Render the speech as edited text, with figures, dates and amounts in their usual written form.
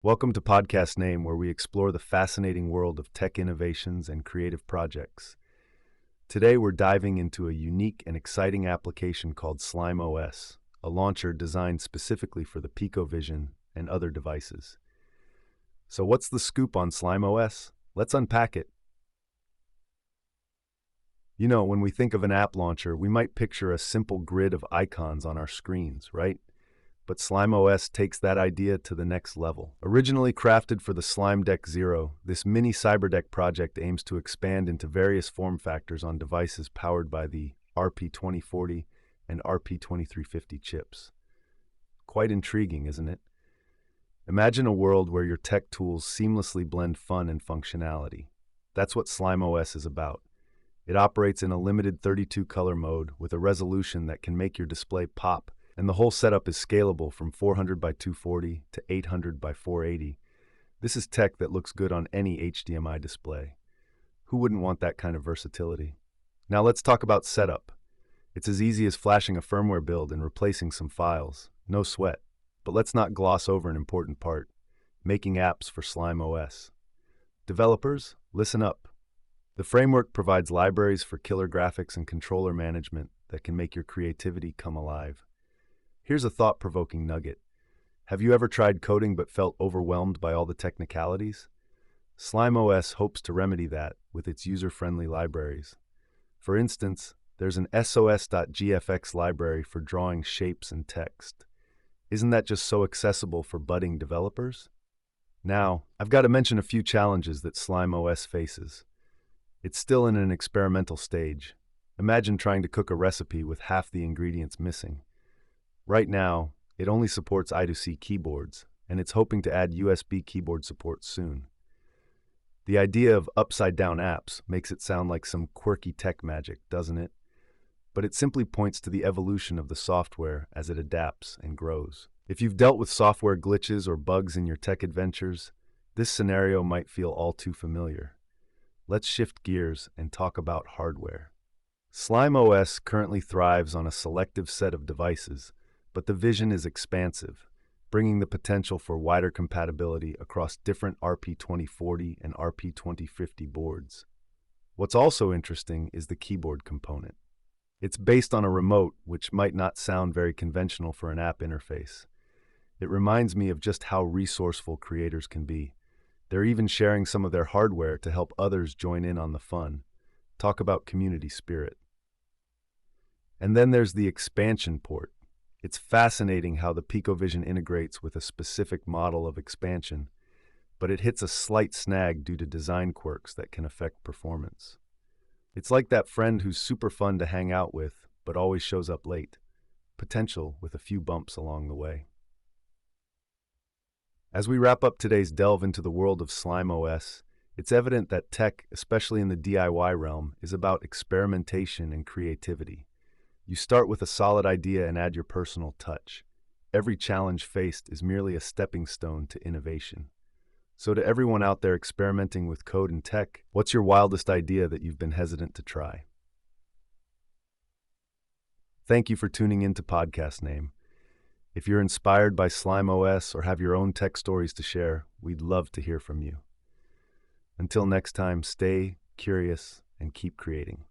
Welcome to Podcast Name, where we explore the fascinating world of tech innovations and creative projects. Today, we're diving into a unique and exciting application called Slime OS, a launcher designed specifically for the PicoVision and other devices. So, what's the scoop on Slime OS? Let's unpack it. When we think of an app launcher, we might picture a simple grid of icons on our screens, right? But Slime OS takes that idea to the next level. Originally crafted for the Slime Deck Zero, this mini CyberDeck project aims to expand into various form factors on devices powered by the RP2040 and RP2350 chips. Quite intriguing, isn't it? Imagine a world where your tech tools seamlessly blend fun and functionality. That's what Slime OS is about. It operates in a limited 32-color mode with a resolution that can make your display pop, and the whole setup is scalable from 400 by 240 to 800 by 480. This is tech that looks good on any HDMI display. Who wouldn't want that kind of versatility? Now let's talk about setup. It's as easy as flashing a firmware build and replacing some files. No sweat. But let's not gloss over an important part: making apps for Slime OS. Developers, listen up. The framework provides libraries for killer graphics and controller management that can make your creativity come alive. Here's a thought-provoking nugget. Have you ever tried coding but felt overwhelmed by all the technicalities? Slime OS hopes to remedy that with its user-friendly libraries. For instance, there's an sos.gfx library for drawing shapes and text. Isn't that just so accessible for budding developers? Now, I've got to mention a few challenges that Slime OS faces. It's still in an experimental stage. Imagine trying to cook a recipe with half the ingredients missing. Right now, it only supports I2C keyboards, and it's hoping to add USB keyboard support soon. The idea of upside-down apps makes it sound like some quirky tech magic, doesn't it? But it simply points to the evolution of the software as it adapts and grows. If you've dealt with software glitches or bugs in your tech adventures, this scenario might feel all too familiar. Let's shift gears and talk about hardware. Slime OS currently thrives on a selective set of devices, but the vision is expansive, bringing the potential for wider compatibility across different RP2040 and RP2050 boards. What's also interesting is the keyboard component. It's based on a remote, which might not sound very conventional for an app interface. It reminds me of just how resourceful creators can be. They're even sharing some of their hardware to help others join in on the fun. Talk about community spirit. And then there's the expansion port. It's fascinating how the PicoVision integrates with a specific model of expansion, but it hits a slight snag due to design quirks that can affect performance. It's like that friend who's super fun to hang out with, but always shows up late. Potential with a few bumps along the way. As we wrap up today's delve into the world of Slime OS, it's evident that tech, especially in the DIY realm, is about experimentation and creativity. You start with a solid idea and add your personal touch. Every challenge faced is merely a stepping stone to innovation. So to everyone out there experimenting with code and tech, what's your wildest idea that you've been hesitant to try? Thank you for tuning in to Podcast Name. If you're inspired by Slime OS or have your own tech stories to share, we'd love to hear from you. Until next time, stay curious and keep creating.